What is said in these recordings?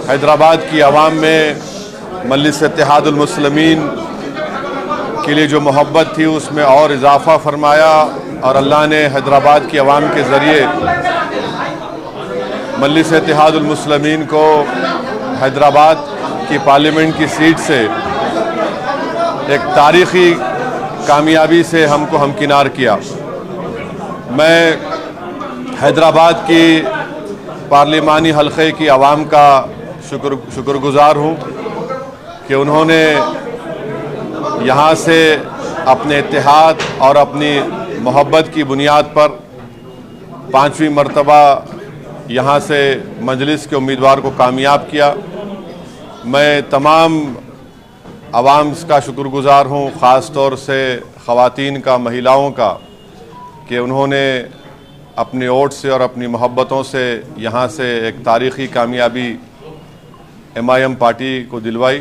हैदराबाद की आवाम में मजलिस इत्तेहादुल मुस्लिमीन के लिए जो मोहब्बत थी उसमें और इजाफ़ा फरमाया और अल्लाह ने हैदराबाद की आवाम के ज़रिए मजलिस इत्तेहादुल मुस्लिमीन को हैदराबाद की पार्लियामेंट की सीट से एक तारीख़ी कामयाबी से हमको हमकिनार किया। मैं हैदराबाद की पार्लिमानी हल्के की आवाम का शुक्रगुज़ार हूँ कि उन्होंने यहाँ से अपने इत्तेहाद और अपनी मोहब्बत की बुनियाद पर 5वीं मरतबा यहाँ से मजलिस के उम्मीदवार को कामयाब किया। मैं तमाम आवाम का शुक्रगुज़ार हूँ, ख़ास तौर से ख़वातीन का, महिलाओं का, कि उन्होंने अपने वोट से और अपनी मोहब्बतों से यहाँ से एक तारीख़ी कामयाबी MIM पार्टी को दिलवाई।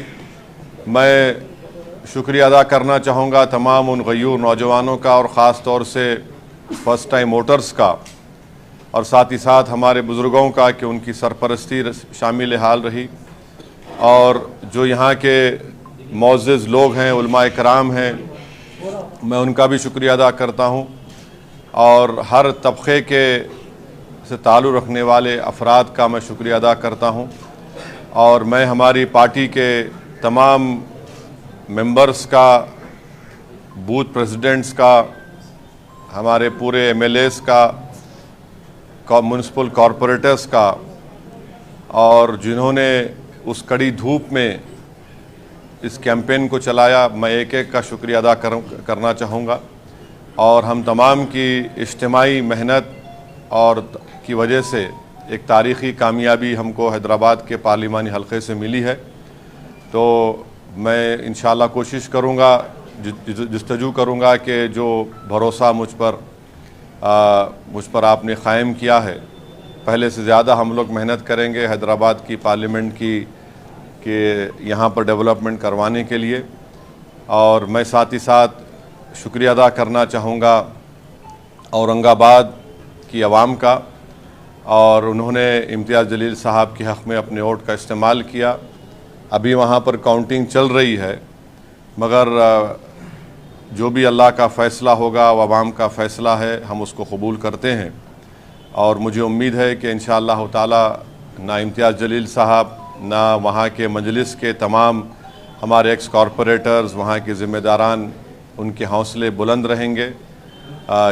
मैं शुक्रिया अदा करना चाहूँगा तमाम उन गयूर नौजवानों का और ख़ास तौर से फ़र्स्ट टाइम वोटर्स का, और साथ ही साथ हमारे बुज़ुर्गों का कि उनकी सरपरस्ती शामिल हाल रही, और जो यहाँ के मुअज़्ज़िज़ लोग हैं, उलमाए कराम हैं, मैं उनका भी शुक्रिया अदा करता हूँ, और हर तबक़े के से ताल्लुक़ रखने वाले अफराद का मैं शुक्रिया अदा करता हूँ। और मैं हमारी पार्टी के तमाम मेंबर्स का, बूथ प्रेसिडेंट्स का, हमारे पूरे MLAs का, म्युनिसिपल कॉरपोरेटर्स का, और जिन्होंने उस कड़ी धूप में इस कैंपेन को चलाया, मैं एक एक का शुक्रिया अदा करना चाहूँगा। और हम तमाम की इज्तिमाई मेहनत और की वजह से एक तारीख़ी कामयाबी हमको हैदराबाद के पार्लिमानी हल्के से मिली है। तो मैं इंशाअल्लाह कोशिश करूँगा, जस्तजू करूँगा कि जो भरोसा मुझ पर आपने क़ायम किया है, पहले से ज़्यादा हम लोग मेहनत करेंगे हैदराबाद की पार्लियामेंट के यहाँ पर डेवलपमेंट करवाने के लिए। और मैं साथ ही साथ शुक्रिया अदा करना चाहूँगा औरंगाबाद की आवाम का, और उन्होंने इम्तियाज़ जलील साहब के हक़ में अपने वोट का इस्तेमाल किया। अभी वहाँ पर काउंटिंग चल रही है, मगर जो भी अल्लाह का फ़ैसला होगा वो आवाम का फ़ैसला है, हम उसको कबूल करते हैं। और मुझे उम्मीद है कि इंशाअल्लाह ताला ना इम्तियाज़ जलील साहब, ना वहाँ के मजलिस के तमाम हमारे एक्स कॉरपोरेटर्स, वहाँ के ज़िम्मेदारान, उनके हौसले बुलंद रहेंगे।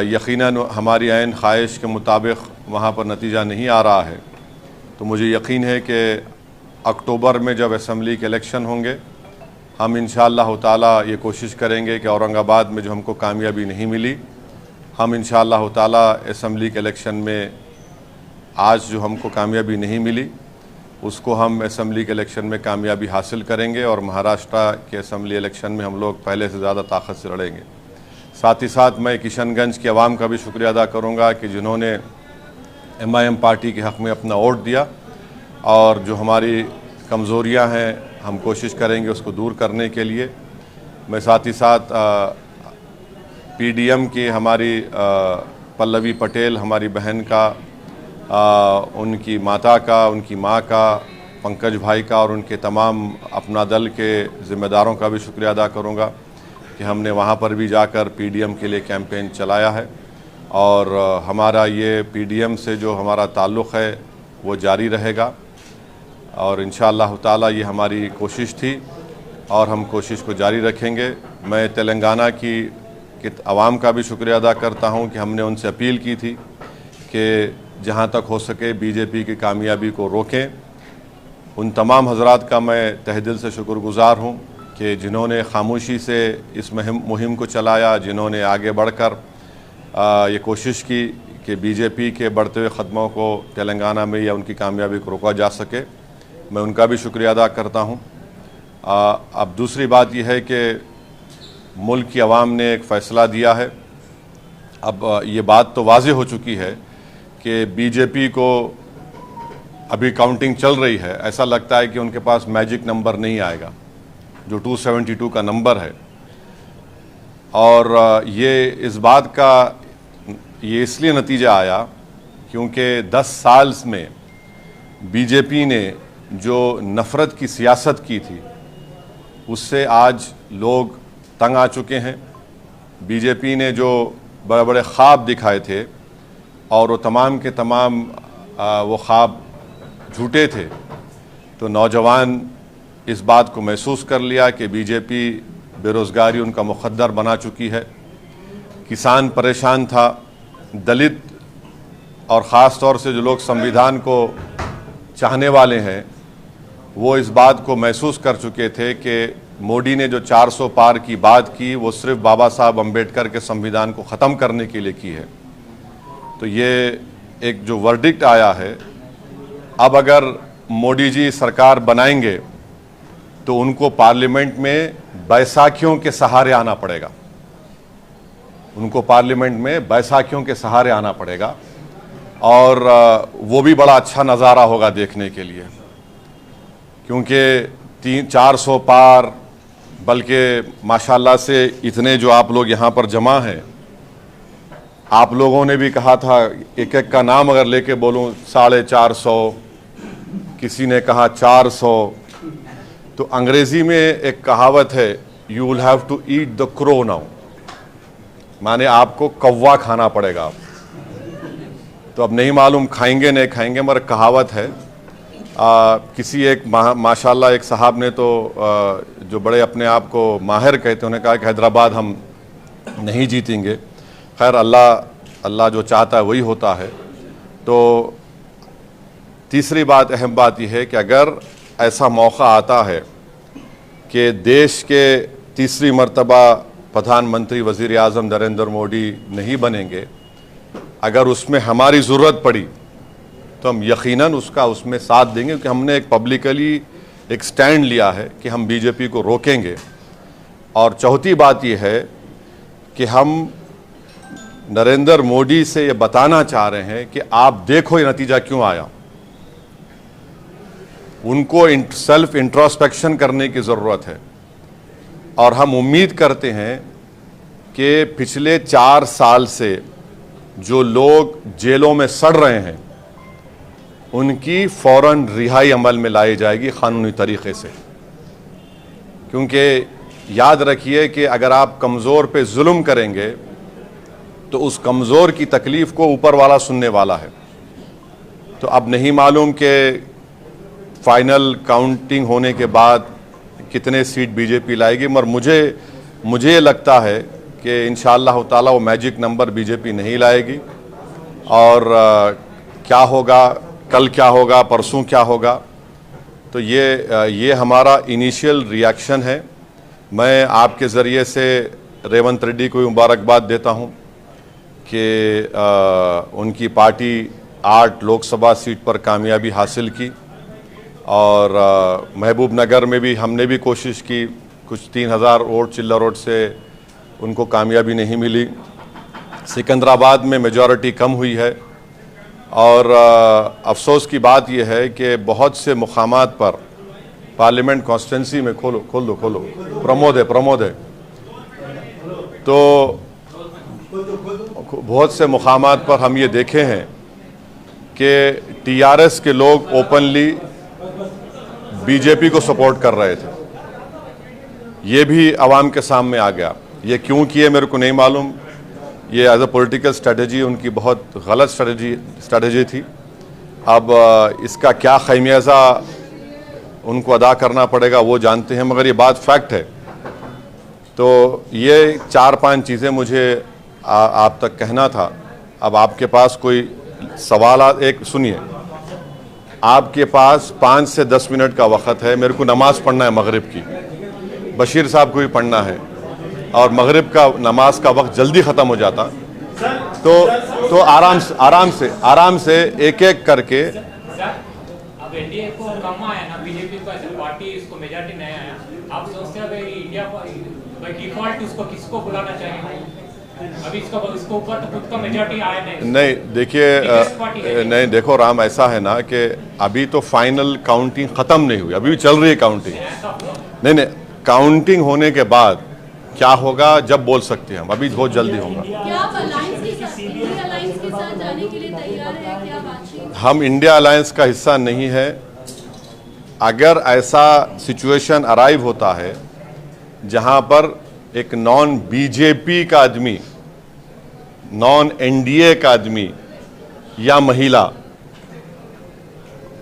यकीनन हमारी ऐन ख्वाहिश के मुताबिक वहाँ पर नतीजा नहीं आ रहा है, तो मुझे यकीन है कि अक्टूबर में जब असम्बली के इलेक्शन होंगे, हम इंशाअल्लाह ताला ये कोशिश करेंगे कि औरंगाबाद में जो हमको कामयाबी नहीं मिली, हम इंशाअल्लाह ताला असम्बली के इलेक्शन में आज जो हमको कामयाबी नहीं मिली उसको हम असम्बली के इलेक्शन में कामयाबी हासिल करेंगे, और महाराष्ट्र के असम्बली इलेक्शन में हम लोग पहले से ज़्यादा ताकत से लड़ेंगे। साथ ही साथ मैं किशनगंज की आवाम का भी शुक्रिया अदा करूँगा कि जिन्होंने MIM पार्टी के हक़ में अपना वोट दिया, और जो हमारी कमज़ोरियाँ हैं हम कोशिश करेंगे उसको दूर करने के लिए। मैं साथ ही साथ PDM की हमारी पल्लवी पटेल, हमारी बहन का, उनकी माता का, उनकी माँ का, पंकज भाई का, और उनके तमाम अपना दल के ज़िम्मेदारों का भी शुक्रिया अदा करूँगा कि हमने वहाँ पर भी जाकर PDM के लिए कैंपेन चलाया है, और हमारा ये PDM से जो हमारा ताल्लुक़ है वो जारी रहेगा। और इंशाअल्लाह ताला ये हमारी कोशिश थी और हम कोशिश को जारी रखेंगे। मैं तेलंगाना की आवाम का भी शुक्रिया अदा करता हूँ कि हमने उनसे अपील की थी कि जहाँ तक हो सके BJP की कामयाबी को रोकें। उन तमाम हज़रात का मैं तहे दिल से शुक्रगुज़ार हूँ कि जिन्होंने खामोशी से इस मुहिम को चलाया, जिन्होंने आगे बढ़कर ये कोशिश की कि BJP के बढ़ते हुए क़दमों को तेलंगाना में या उनकी कामयाबी को रोका जा सके। मैं उनका भी शुक्रिया अदा करता हूँ। अब दूसरी बात यह है कि मुल्क की आवाम ने एक फ़ैसला दिया है। अब ये बात तो वाज़ेह हो चुकी है कि BJP को अभी काउंटिंग चल रही है, ऐसा लगता है कि उनके पास मैजिक नंबर नहीं आएगा जो 272 का नंबर है। और ये इस बात का ये इसलिए नतीजा आया क्योंकि 10 साल में बीजेपी ने जो नफ़रत की सियासत की थी उससे आज लोग तंग आ चुके हैं। बीजेपी ने जो बड़े बड़े ख्वाब दिखाए थे और वो तमाम के तमाम वो ख्वाब झूठे थे, तो नौजवान इस बात को महसूस कर लिया कि बीजेपी बेरोज़गारी उनका मुक़द्दर बना चुकी है। किसान परेशान था, दलित और ख़ास तौर से जो लोग संविधान को चाहने वाले हैं वो इस बात को महसूस कर चुके थे कि मोदी ने जो 400 पार की बात की वो सिर्फ बाबा साहब अम्बेडकर के संविधान को ख़त्म करने के लिए की है। तो ये एक जो वर्डिक्ट आया है, अब अगर मोदी जी सरकार बनाएंगे तो उनको पार्लियामेंट में बैसाखियों के सहारे आना पड़ेगा, उनको पार्लियामेंट में बैसाखियों के सहारे आना पड़ेगा और वो भी बड़ा अच्छा नज़ारा होगा देखने के लिए, क्योंकि 400 पार, बल्कि माशाल्लाह से इतने जो आप लोग यहाँ पर जमा हैं, आप लोगों ने भी कहा था एक एक का नाम अगर लेके बोलूँ 450, किसी ने कहा 400। तो अंग्रेज़ी में एक कहावत है, you will have to eat the crow now, माने आपको कौवा खाना पड़ेगा। तो अब नहीं मालूम खाएंगे नहीं खाएंगे, मगर कहावत है। किसी एक माशाल्लाह एक साहब ने तो जो बड़े अपने आप को माहिर कहते हैं, उन्होंने कहा कि हैदराबाद हम नहीं जीतेंगे। खैर अल्लाह जो चाहता है वही होता है। तो तीसरी बात, अहम बात यह है कि अगर ऐसा मौका आता है कि देश के तीसरी मर्तबा प्रधानमंत्री वज़ीर आज़म नरेंद्र मोदी नहीं बनेंगे, अगर उसमें हमारी ज़रूरत पड़ी तो हम यकीनन उसमें साथ देंगे, क्योंकि हमने एक पब्लिकली एक स्टैंड लिया है कि हम बीजेपी को रोकेंगे। और चौथी बात यह है कि हम नरेंद्र मोदी से ये बताना चाह रहे हैं कि आप देखो ये नतीजा क्यों आया। उनको सेल्फ इंट्रोस्पेक्शन करने की ज़रूरत है और हम उम्मीद करते हैं कि पिछले 4 साल से जो लोग जेलों में सड़ रहे हैं उनकी फ़ौरन रिहाई अमल में लाई जाएगी क़ानूनी तरीक़े से, क्योंकि याद रखिए कि अगर आप कमज़ोर पे जुल्म करेंगे तो उस कमज़ोर की तकलीफ़ को ऊपर वाला सुनने वाला है। तो अब नहीं मालूम कि फाइनल काउंटिंग होने के बाद कितने सीट बीजेपी लाएगी, मगर मुझे लगता है कि इंशाअल्लाह ताला वो मैजिक नंबर बीजेपी नहीं लाएगी। और क्या होगा, कल क्या होगा, परसों क्या होगा, तो ये हमारा इनिशियल रिएक्शन है। मैं आपके ज़रिए से रेवंत रेड्डी को मुबारकबाद देता हूँ कि उनकी पार्टी 8 लोकसभा सीट पर कामयाबी हासिल की और महबूब नगर में भी हमने भी कोशिश की, कुछ 3000 वोट चिल्ला वोट से उनको कामयाबी नहीं मिली। सिकंदराबाद में मेजॉरिटी कम हुई है और अफसोस की बात यह है कि बहुत से मुकामात पर पार्लियामेंट कॉन्स्टिट्यूंसी में खोल दो प्रमोद है तो बहुत से मुकामात पर हम ये देखे हैं कि टीआरएस के लोग ओपनली बीजेपी को सपोर्ट कर रहे थे। ये भी आवाम के सामने आ गया। ये क्यों किए मेरे को नहीं मालूम, ये एज अ पॉलिटिकल स्ट्रेटजी उनकी बहुत गलत स्ट्रेटजी थी। अब इसका क्या खमियाजा उनको अदा करना पड़ेगा वो जानते हैं, मगर ये बात फैक्ट है। तो ये 4-5 चीज़ें मुझे आप तक कहना था। अब आपके पास कोई सवाल, एक सुनिए, आपके पास 5 से 10 मिनट का वक़्त है। मेरे को नमाज़ पढ़ना है मगरिब की, बशीर साहब को भी पढ़ना है और मगरिब का नमाज का वक्त जल्दी ख़त्म हो जाता तो आराम से एक एक करके। अब एनडीए को कम आया ना, बीजेपी को पार्टी इसको मेजॉरिटी नहीं आया, आप सोचते हैं कि इंडिया बाय डिफॉल्ट इसको किसको बुलाना चाहिए? अभी इसको ऊपर तो खुद का मेजॉरिटी आया नहीं। देखिए नहीं, देखो राम, ऐसा है ना कि अभी तो फाइनल काउंटिंग ख़त्म नहीं हुई, अभी भी चल रही है काउंटिंग। नहीं, काउंटिंग होने के बाद क्या होगा जब बोल सकते हैं हम, अभी बहुत जल्दी होगा। हम इंडिया अलायंस का हिस्सा नहीं है अगर ऐसा सिचुएशन अराइव होता है जहां पर एक नॉन बीजेपी का आदमी, नॉन एनडीए का आदमी या महिला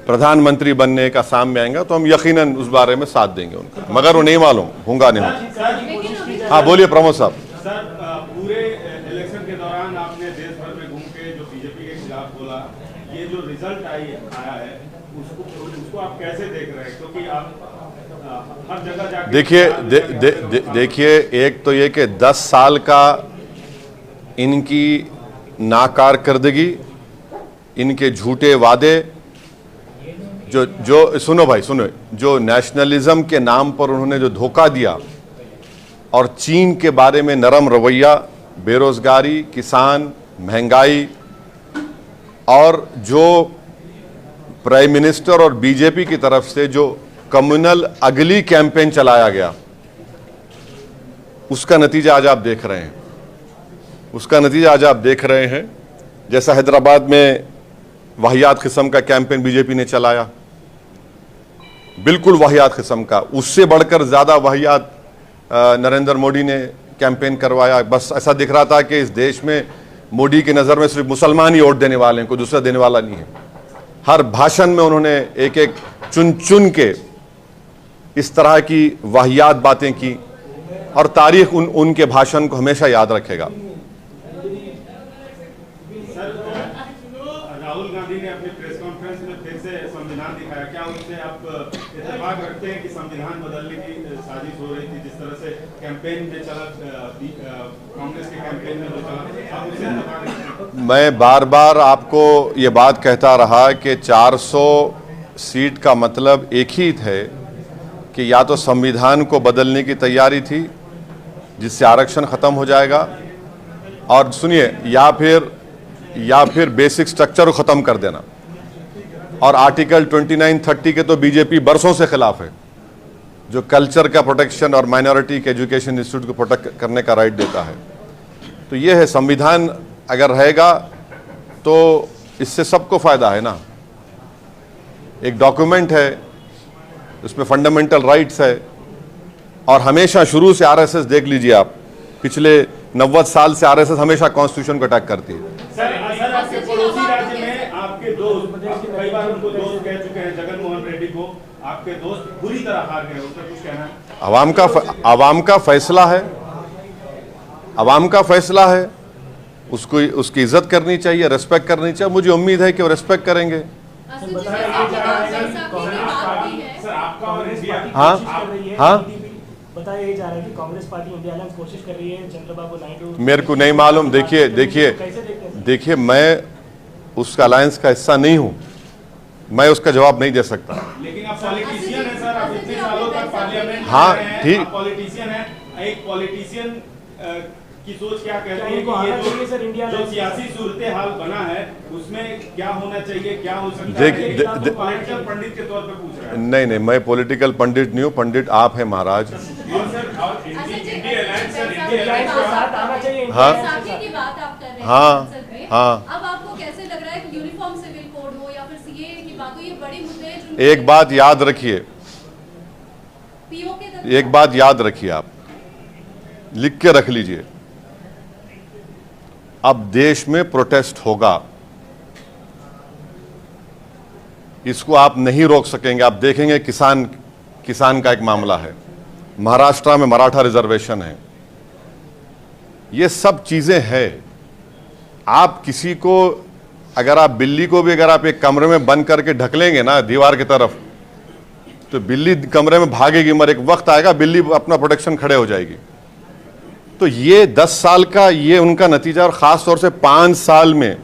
प्रधानमंत्री बनने का सामने आएगा तो हम यकीनन उस बारे में साथ देंगे उनका, मगर वो नहीं मालूम होगा नहीं होगा। हाँ बोलिए प्रमोद साहब। सर, पूरे इलेक्शन के दौरान आपने देश भर में घूम के जो बीजेपी के खिलाफ बोला, ये जो रिजल्ट आया है उसको आप कैसे देख रहे हैं? क्योंकि आप हर जगह जाके देखिए एक तो ये कि 10 साल का इनकी नाकारकर्दगी, इनके झूठे वादे, जो सुनो भाई सुनो, जो नेशनलिज्म के नाम पर उन्होंने जो धोखा दिया और चीन के बारे में नरम रवैया, बेरोजगारी, किसान, महंगाई, और जो प्राइम मिनिस्टर और बीजेपी की तरफ से जो कम्युनल अगली कैंपेन चलाया गया, उसका नतीजा आज आप देख रहे हैं। उसका नतीजा आज आप देख रहे हैं। जैसा हैदराबाद में वाहियात किस्म का कैंपेन बीजेपी ने चलाया, बिल्कुल वाहियात किस्म का, उससे बढ़कर ज्यादा वाहियात नरेंद्र मोदी ने कैंपेन करवाया। बस ऐसा दिख रहा था कि इस देश में मोदी की नजर में सिर्फ मुसलमान ही वोट देने वाले हैं, कोई दूसरा देने वाला नहीं है। हर भाषण में उन्होंने एक एक चुन चुन के इस तरह की वाहियात बातें की, और तारीख उनके भाषण को हमेशा याद रखेगा। राहुल गांधी ने अपनी प्रेस कॉन्फ्रेंस में फिर से संविधान दिखाया, क्या उससे आप इत्तेफाक रखते हैं कि संविधान बदलने की साजिश हो रही थी? जिस तरह से कैंपेन में चला, कांग्रेस के कैंपेन में जो चला, आप उससे इत्तेफाक रखते हैं? मैं बार बार आपको ये बात कहता रहा कि 400 सीट का मतलब एक ही थे कि या तो संविधान को बदलने की तैयारी थी जिससे आरक्षण खत्म हो जाएगा, और सुनिए, या फिर बेसिक स्ट्रक्चर को खत्म कर देना। और आर्टिकल 29-30 के तो बीजेपी बरसों से खिलाफ है, जो कल्चर का प्रोटेक्शन और माइनॉरिटी के एजुकेशन इंस्टीट्यूट को प्रोटेक्ट करने का राइट देता है। तो ये है, संविधान अगर रहेगा तो इससे सबको फायदा है ना। एक डॉक्यूमेंट है, उसमें फंडामेंटल राइट्स है, और हमेशा शुरू से आरएसएस देख लीजिए आप, पिछले 90 साल से आरएसएस हमेशा कॉन्स्टिट्यूशन को अटैक करती है। सर, आपके पड़ोसी राज्य में आपके दोस्त, कई बार उनको दोस्त कह चुके हैं, जगन मोहन रेड्डी को आपके दोस्त बुरी तरह हार गए, उसका कुछ कहना है? अवाम का फैसला है, अवाम का फैसला है, उसको उसकी इज्जत करनी चाहिए, रेस्पेक्ट करनी चाहिए। मुझे उम्मीद है कि वो रेस्पेक्ट करेंगे। हाँ हाँ, बताया जा रहा है कि कांग्रेस पार्टी इंडिया अलायंस कोशिश कर रही है, चंद्रबाबू नायडू। मेरे को नहीं मालूम। देखिए मैं उसका अलायंस का हिस्सा नहीं हूं, मैं उसका जवाब नहीं दे सकता। लेकिन आप पॉलिटिशियन हैं सर, आप इतने सालों तक पार्लियामेंट में हाँ रहे हैं, ठीक, आप पॉलिटिशियन हैं। एक पॉलिटिशियन की सोच क्या कहती है उनको कि आना चाहिए सर, इंडिया जो सियासी सूरत हाल बना है उसमें क्या होना चाहिए, क्या हो सकता है? पॉलिटिकल पंडित के तौर पे पूछ रहा है। नहीं, मैं पॉलिटिकल पंडित नहीं हूँ, पंडित आप हैं महाराज। हाँ हाँ हाँ। अब आपको कैसे लग रहा है कि यूनिफॉर्म सिविल कोड हो या फिर सीएए की बात हो, ये बड़ी मुद्दे हैं। एक बात याद रखिए, एक बात याद रखिए, आप लिख के रख लीजिए, अब देश में प्रोटेस्ट होगा, इसको आप नहीं रोक सकेंगे। आप देखेंगे किसान का एक मामला है, महाराष्ट्र में मराठा रिजर्वेशन है, ये सब चीजें हैं। आप किसी को, अगर आप बिल्ली को भी अगर आप एक कमरे में बंद करके ढक लेंगे ना दीवार की तरफ, तो बिल्ली कमरे में भागेगी, मगर एक वक्त आएगा बिल्ली अपना प्रोटेक्शन खड़े हो जाएगी। तो ये 10 साल का ये उनका नतीजा, और खास तौर से 5 साल में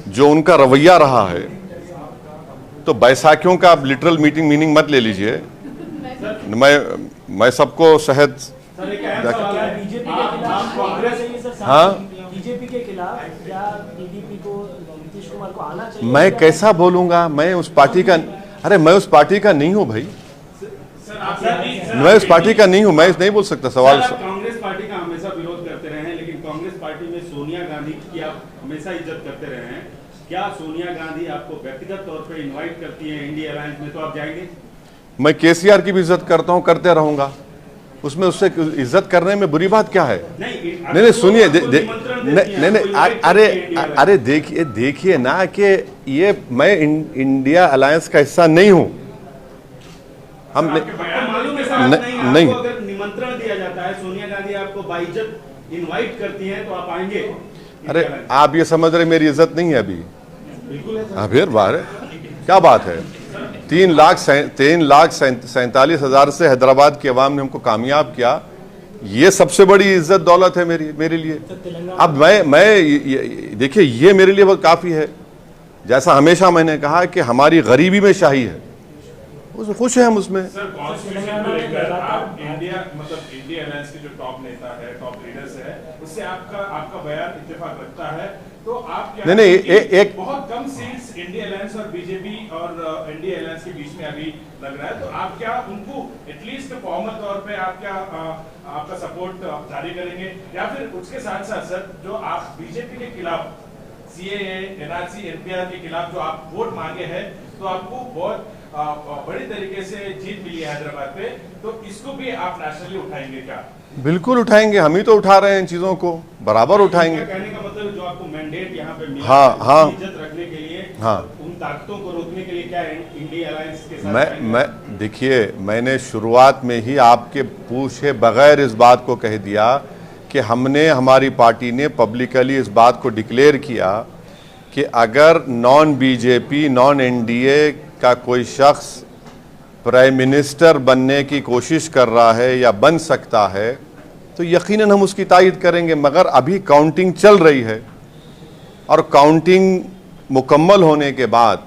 जो उनका रवैया रहा है, तो बैसाखियों का आप लिटरल मीनिंग मत ले लीजिए। मैं सबको शहद, हाँ, बीजेपी के खिलाफ या टीडीपी को, नीतीश कुमार को आना चाहिए? मैं कैसा बोलूंगा? मैं उस पार्टी का, अरे मैं उस पार्टी का नहीं हूं भाई, मैं उस पार्टी का नहीं हूं, मैं नहीं बोल सकता। सवाल कांग्रेस पार्टी का हमेशा विरोध करते रहे हैं, लेकिन कांग्रेस पार्टी में सोनिया गांधी की आप हमेशा इज्जत करते रहे हैं। क्या सोनिया गांधी आपको व्यक्तिगत तौर पे इनवाइट करती हैं इंडिया अलायंस में, तो आप जाएंगे? मैं केसीआर की भी इज्जत करता हूं, करते रहूंगा, उसमें उससे इज्जत करने में बुरी बात क्या है? नहीं सुनिए, अरे देखिए ना कि ये मैं इंडिया अलायंस का हिस्सा नहीं हूं। हम मालूम है नहीं, अगर निमंत्रण दिया जाता है, सोनिया गांधी आपको बाइज्जत इनवाइट करती हैं, तो आप आएंगे? अरे आप ये समझ रहे मेरी इज्जत नहीं है अभी? बिल्कुल है। हाँ फिर बाहर क्या बात है? 3,47,000 से हैदराबाद की आवाम ने हमको कामयाब किया, ये सबसे बड़ी इज्जत दौलत है मेरे लिए। अब मैं देखिए, ये मेरे लिए बहुत काफ़ी है। जैसा हमेशा मैंने कहा कि हमारी गरीबी में शाही है, उस खुश हैं हम उसमें। सर कॉन्स्टिट्यूशन को लेकर आप इंडिया अलायंस के जो टॉप नेता है, टॉप लीडर्स है, उससे आपका बयान इत्तेफाक रखता है, तो आप क्या नहीं एक बहुत कम सीट्स इंडिया अलायंस और बीजेपी और इंडिया अलायंस के बीच में अभी लग रहा है, तो आप क्या उनको एटलीस्ट फॉर्मल तौर पे आप क्या आपका सपोर्ट जारी करेंगे, या फिर उसके साथ साथ सर जो आप बीजेपी के खिलाफ सीएए, एनआरसी, एनपीआर के खिलाफ जो आप वोट मांगे हैं, तो आपको बहुत बड़ी तरीके से जीत मिली है हैदराबाद पे, तो इसको भी आप नेशनली उठाएंगे क्या? बिल्कुल उठाएंगे, हम ही तो उठा रहे हैं इन चीजों को, बराबर उठाएंगे। कहने का मतलब जो आपको मैंडेट यहाँ पे मिला, हाँ इज्जत रखने के लिए, हाँ, उन ताकतों को रोकने के लिए क्या इंडिया अलायंस के साथ मैं देखिए, मैंने शुरुआत में ही आपके पूछे बगैर इस बात को कह दिया कि हमने, हमारी पार्टी ने पब्लिकली इस बात को डिक्लेयर किया कि अगर नॉन बीजेपी, नॉन एनडीए का कोई शख्स प्राइम मिनिस्टर बनने की कोशिश कर रहा है या बन सकता है तो यकीनन हम उसकी तायद करेंगे। मगर अभी काउंटिंग चल रही है और काउंटिंग मुकम्मल होने के बाद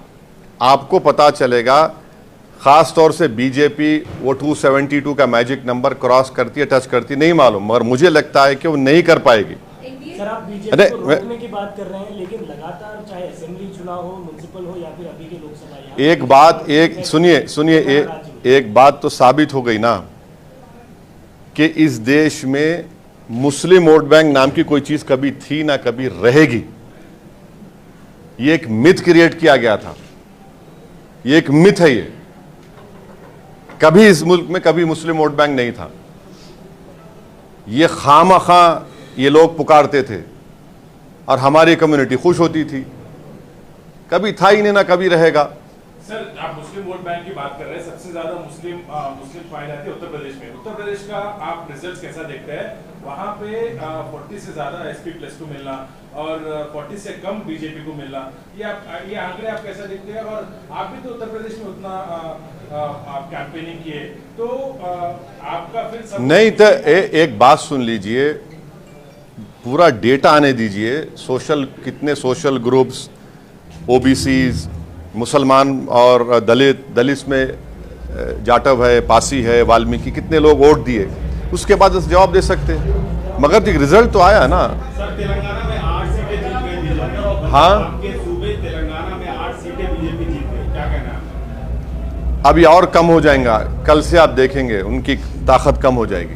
आपको पता चलेगा। ख़ास तौर से बीजेपी वो 272 का मैजिक नंबर क्रॉस करती है, टच करती, नहीं मालूम, मगर मुझे लगता है कि वो नहीं कर पाएगी। सर आप बीजेपी को रोकने की बात कर रहे हैं, लेकिन लगातार चाहे असेंबली चुनाव हो, म्युनिसिपल हो या फिर अभी के लोकसभा, एक बात, एक सुनिए, एक बात तो साबित हो गई ना कि इस देश में मुस्लिम वोट बैंक नाम की कोई चीज कभी थी ना कभी रहेगी। ये एक मिथ क्रिएट किया गया था, ये एक मिथ है। ये कभी इस मुल्क में कभी मुस्लिम वोट बैंक नहीं था। ये खामखा ये लोग पुकारते थे और हमारी कम्युनिटी खुश होती थी। कभी था ही नहीं, ना कभी रहेगा। सर आप मुस्लिम वोट बैंक की बात कर रहे हैं, सबसे ज्यादा मुस्लिम पाए जाते हैं उत्तर प्रदेश में। उत्तर प्रदेश का आप रिजल्ट कैसा देखते हैं? वहां पे 40 से ज्यादा SP+2 मिलना और 40 से कम बीजेपी को मिलना, ये आंकड़े आप कैसा देखते हैं? और आप भी तो उत्तर प्रदेश में उतना आप कैंपेनिंग किए, तो आपका फिर नहीं तो एक बात सुन लीजिए, पूरा डेटा आने दीजिए। कितने सोशल ग्रुप्स, ओबीसीज, मुसलमान और दलित में जाटव है, पासी है, वाल्मीकि, कितने लोग वोट दिए, उसके बाद जवाब दे सकते हैं। मगर रिजल्ट तो आया ना। सर तेलंगाना में 8 सीटें जीत गई बीजेपी। हाँ, आपके सूबे तेलंगाना में 8 सीटें बीजेपी जीत गई, क्या कहना है? अभी और कम हो जाएगा, कल से आप देखेंगे उनकी ताकत कम हो जाएगी।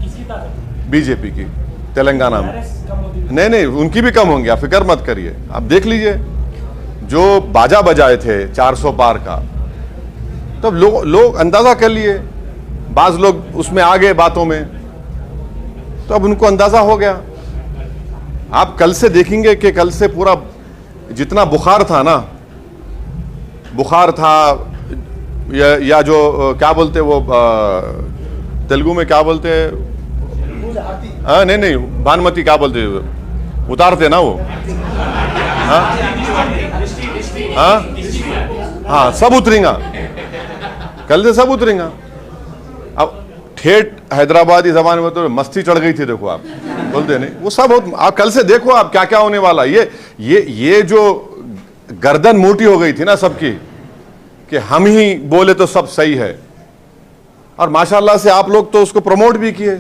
किसकी ताकत? बीजेपी की तेलंगाना में। नहीं, उनकी भी कम होंगी, आप फिक्र मत करिए। आप देख लीजिए, जो बाजा बजाए थे 400 पार का, तब लोग अंदाजा कर लिए। बाज लोग उसमें आ गए बातों में, तो अब उनको अंदाजा हो गया। आप कल से देखेंगे कि कल से पूरा जितना बुखार था ना, बुखार था या जो क्या बोलते वो तेलुगु में क्या बोलते, हाँ नहीं भानुमति क्या बोलते, उतारते ना वो, हाँ सब उतरेगा, कल से सब उतरेगा। अब ठेठ हैदराबादी जबान में तो मस्ती चढ़ गई थी, देखो आप बोलते नहीं, वो सब आप कल से देखो आप क्या क्या होने वाला। ये जो गर्दन मोटी हो गई थी ना सबकी कि हम ही बोले तो सब सही है, और माशाल्लाह से आप लोग तो उसको प्रमोट भी किए,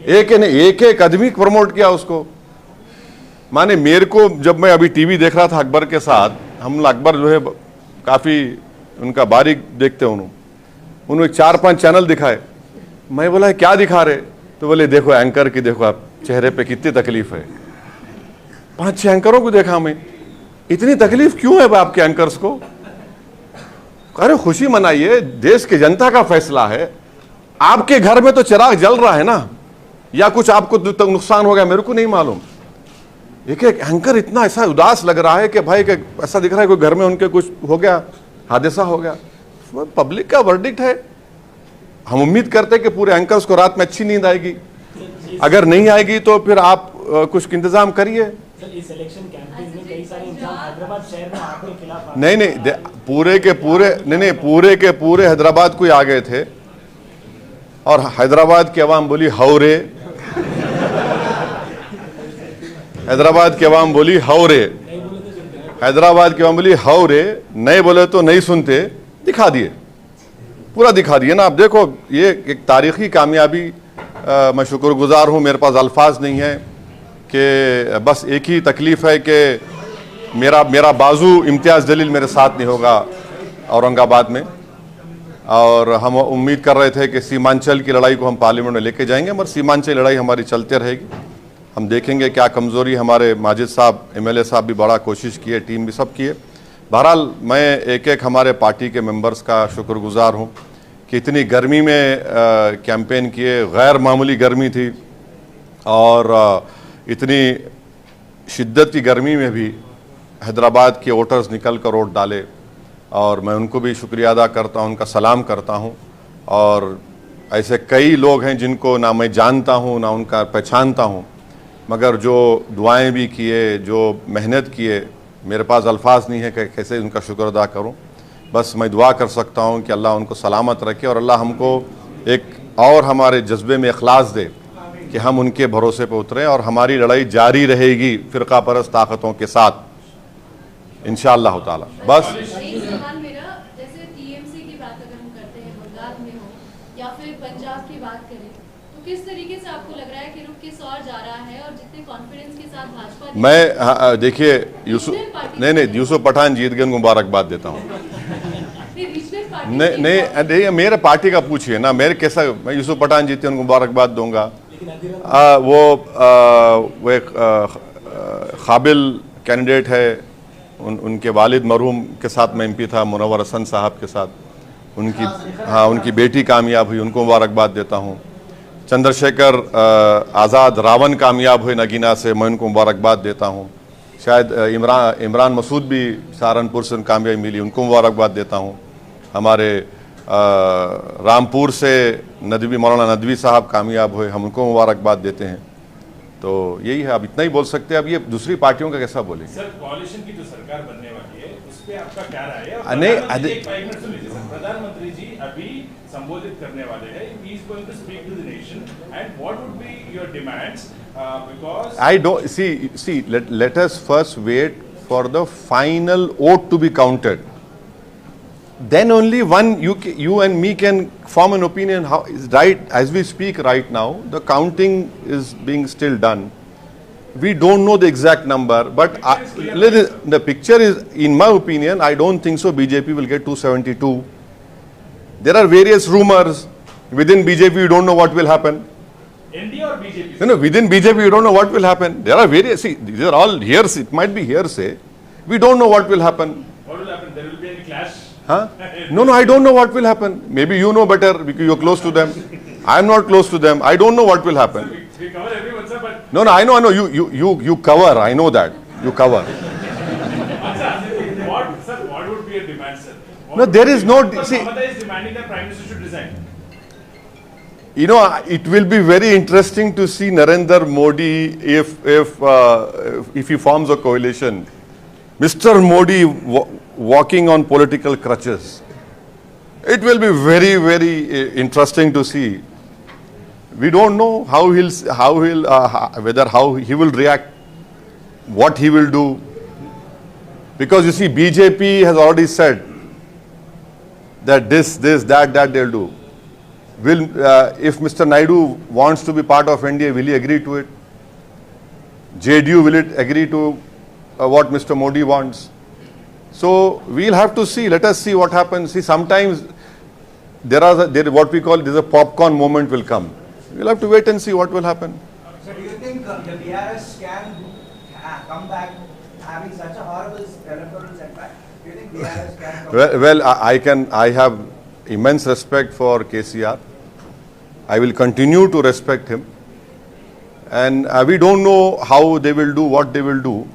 एक आदमी प्रमोट किया उसको। माने मेरे को, जब मैं अभी टीवी देख रहा था अकबर के साथ, हम अकबर जो है काफ़ी उनका बारीक देखते हैं, उन्होंने 4-5 चैनल दिखाए। मैं बोला क्या दिखा रहे? तो बोले देखो एंकर की, देखो आप चेहरे पे कितनी तकलीफ है। 5-6 एंकरों को देखा मैं, इतनी तकलीफ क्यों है आपके एंकर्स को? अरे खुशी मनाइए, देश की जनता का फैसला है। आपके घर में तो चिराग जल रहा है ना, या कुछ आपको तो नुकसान हो गया, मेरे को नहीं मालूम। एक एक एंकर इतना ऐसा उदास लग रहा है कि भाई कि ऐसा दिख रहा है कोई घर में उनके कुछ हो गया, हादसा हो गया। पब्लिक का वर्डिक्ट है। हम उम्मीद करते हैं कि पूरे एंकर्स को रात में अच्छी नींद आएगी। अगर नहीं आएगी तो फिर आप कुछ इंतजाम करिए। सर, इस इलेक्शन कैंपेन में कई सारे इंतजाम हैदराबाद शहर में आपके खिलाफ नहीं, पूरे के पूरे हैदराबाद को ही आ गए थे और हैदराबाद की आवाम बोली हौरे, हैदराबाद की आवाम बोली हौरे, हैदराबाद की आवाम बोली हौरे, नहीं बोले तो नहीं सुनते। दिखा दिए, पूरा दिखा दिए ना। आप देखो, ये एक तारीखी कामयाबी। मैं शुक्रगुजार हूँ, मेरे पास अल्फाज नहीं है कि बस एक ही तकलीफ है कि मेरा बाजू इम्तियाज़ जलील मेरे साथ नहीं होगा औरंगाबाद में। और हम उम्मीद कर रहे थे कि सीमांचल की लड़ाई को हम पार्लियामेंट में लेके जाएंगे, मगर सीमांचल लड़ाई हमारी चलते रहेगी। हम देखेंगे क्या कमज़ोरी। हमारे माजिद साहब MLA साहब भी बड़ा कोशिश किए, टीम भी सब किए। बहरहाल मैं एक एक हमारे पार्टी के मेंबर्स का शुक्रगुजार हूँ कि इतनी गर्मी में कैंपेन किए। गैर मामूली गर्मी थी और इतनी शिद्दत की गर्मी में भी हैदराबाद के वोटर्स निकल कर वोट डाले और मैं उनको भी शुक्रिया अदा करता हूँ, उनका सलाम करता हूँ। और ऐसे कई लोग हैं जिनको ना मैं जानता हूँ ना उनका पहचानता हूँ, मगर जो दुआएं भी किए, जो मेहनत किए, मेरे पास अल्फाज नहीं है कि कैसे उनका शुक्र अदा करूँ। बस मैं दुआ कर सकता हूँ कि अल्लाह उनको सलामत रखे और अल्लाह हमको एक और हमारे जज्बे में इखलास दे कि हम उनके भरोसे पर उतरें और हमारी लड़ाई जारी रहेगी फ़िरका परस्त ताकतों के साथ इंशाअल्लाह ताला। बस एक सवाल मेरा, जैसे TMC की बात अगर हम करते हैं, बंगाल में हो या फिर पंजाब की बात करें, तो किस तरीके से आपको लग रहा है कि रुख किस और जा रहा है और जितने कॉन्फिडेंस के साथ भाजपा मैं देखिए यूसुफ पठान जीत गए, उनको मुबारकबाद देता हूँ। नहीं, मेरे पार्टी का पूछिए ना, मेरे कैसा, मैं यूसुफ पठान जीते उनको मुबारकबाद दूंगा। वो एक काबिल कैंडिडेट है, उनके वालिद मरहूम के साथ मैं MP था, मुनव्वर हसन साहब के साथ। उनकी बेटी कामयाब हुई, उनको मुबारकबाद देता हूँ। चंद्रशेखर आज़ाद रावण कामयाब हुए नगीना से, मैं उनको मुबारकबाद देता हूँ। शायद इमरान मसूद भी सहारनपुर से कामयाबी मिली, उनको मुबारकबाद देता हूँ। हमारे रामपुर से मौलाना नदवी साहब कामयाब हुए, हम उनको मुबारकबाद देते हैं। तो यही है, अब इतना ही बोल सकते हैं। अब ये दूसरी पार्टियों का कैसा बोलेंगे? सर, कोalition की जो सरकार बनने वाली है उस पे आपका क्या राय है? प्रधानमंत्री जी अभी संबोधित करने वाले हैं, he is going to speak to the nation, and what would be your demands? Because I don't see. Let us first wait for the final vote to be counted. Then only you and me can form an opinion how is right. As we speak right now, the counting is being still done. We don't know the exact number, but the picture is, in my opinion, I don't think so BJP will get 272. There are various rumors within BJP. We don't know what will happen. NDA or BJP? No, within BJP we don't know what will happen. There are various. See, these are all hearsay. It might be hearsay. We don't know what will happen. What will happen? There will be any clash? Huh? No, I don't know what will happen. Maybe you know better because you're close to them. I am not close to them. I don't know what will happen. We cover everyone, sir, but No, I know. You cover. I know that. You cover. what would be your demand, sir? No, there is no. See, Mamata is demanding that Prime Minister should resign. you know, it will be very interesting to see Narendra Modi if he forms a coalition. Mr. Modi walking on political crutches. It will be very, very interesting to see. We don't know how he will react, what he will do, because you see, BJP has already said that this, that they'll do. If Mr. Naidu wants to be part of NDA, will he agree to it? JDU, will it agree to what Mr. Modi wants? So we'll have to see. Let us see what happens. See, sometimes there what we call a popcorn moment will come. We'll have to wait and see what will happen. So do you think the BRS can come back having such a horrible electoral setback, do you think BRS can... Well, I have immense respect for KCR. I will continue to respect him. And we don't know how they will do, what they will do.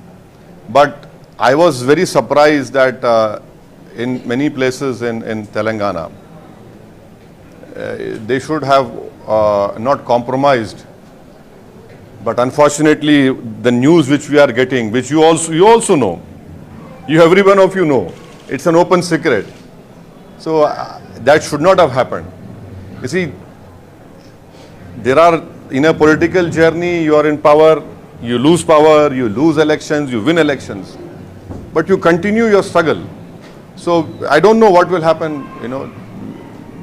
But I was very surprised that in many places in Telangana, they should have not compromised. But unfortunately, the news which we are getting, which you also know, every one of you know, it's an open secret. So that should not have happened. You see, there are, in a political journey, you are in power, you lose power, you lose elections, you win elections. But you continue your struggle. So I don't know what will happen, you know.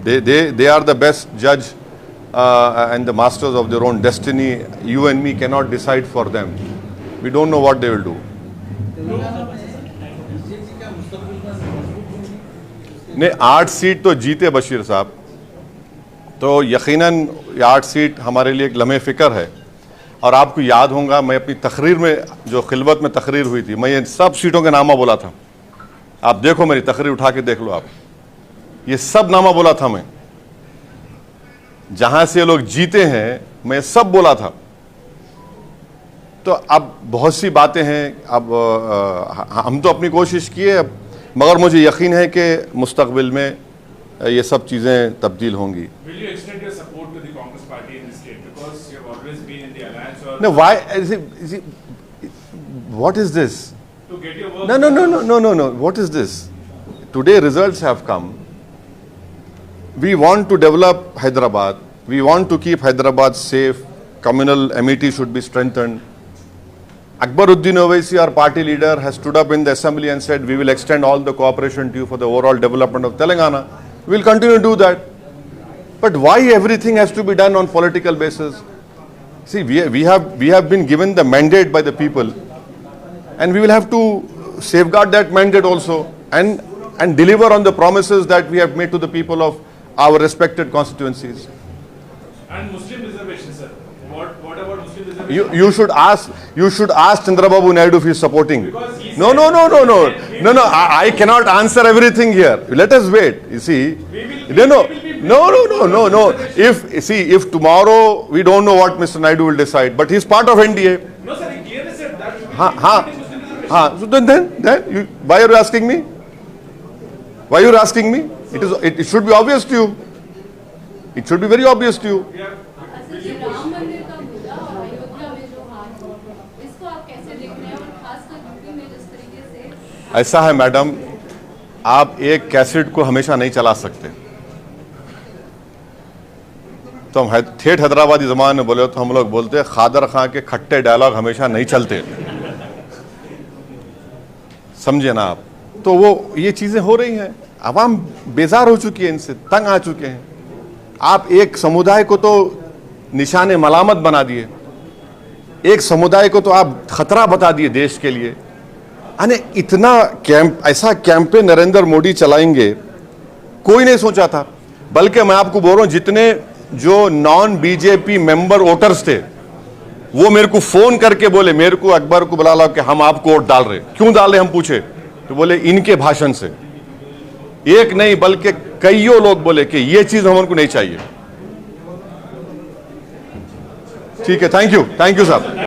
They are the best judge and the masters of their own destiny. You and me cannot decide for them. We don't know what they will do. नहीं 8 seat तो जीते बशीर साहब, तो यकीनन ये 8 seat हमारे लिए एक लम्हे फ़िक्र है। और आपको याद होगा, मैं अपनी तकरीर में जो खिलवत में तकरीर हुई थी, मैं ये सब सीटों के नामा बोला था। आप देखो, मेरी तकरीर उठा के देख लो आप, ये सब नामा बोला था मैं। जहां से लोग जीते हैं मैं सब बोला था। तो अब बहुत सी बातें हैं, अब हम तो अपनी कोशिश किए, मगर मुझे यकीन है कि मुस्तकबिल में ये सब चीज़ें तब्दील होंगी। No, why? What is this? No. What is this? Today results have come. We want to develop Hyderabad. We want to keep Hyderabad safe. Communal amity should be strengthened. Akbaruddin Owaisi, our party leader, has stood up in the assembly and said, we will extend all the cooperation to you for the overall development of Telangana. We will continue to do that. But why everything has to be done on political basis? See, we have been given the mandate by the people, and we will have to safeguard that mandate also and deliver on the promises that we have made to the people of our respected constituencies. And Muslim reservation, sir. What about Muslim reservation? You should ask Chandrababu Naidu if he is supporting. No. I cannot answer everything here. Let us wait. You see, no. If tomorrow we don't know what Mr. Naidu will decide, but he is part of NDA. No, sir. He clearly said that. So then why are you asking me? Why are you asking me? It should be obvious to you. It should be very obvious to you. असल में राम मंदिर का मुद्दा और अयोध्या में जो हाल, इसको आप कैसे देख रहे हैं, और खासकर यूपी में जिस तरीके से? ऐसा है मैडम, आप एक कैसेट को हमेशा नहीं चला सकते। तो हम ठेठ हैदराबादी ज़बान में बोले तो हम लोग बोलते हैं, खादर खां के खट्टे डायलॉग हमेशा नहीं चलते। समझे ना आप? तो वो ये चीज़ें हो रही हैं, आवाम बेजार हो चुकी है, इनसे तंग आ चुके हैं। आप एक समुदाय को तो निशाने मलामत बना दिए, एक समुदाय को तो आप खतरा बता दिए देश के लिए। अने इतना ऐसा कैंपेन नरेंद्र मोदी चलाएंगे, कोई नहीं सोचा था। बल्कि मैं आपको बोल रहा हूं, जितने जो नॉन बीजेपी मेंबर वोटर्स थे, वो मेरे को फोन करके बोले, मेरे को अकबर को बुला लो कि हम आपको वोट डाल रहे। क्यों डाल रहे हम पूछे, तो बोले इनके भाषण से। एक नहीं बल्कि कईयों लोग बोले कि ये चीज हमको नहीं चाहिए। ठीक है, थैंक यू साहब।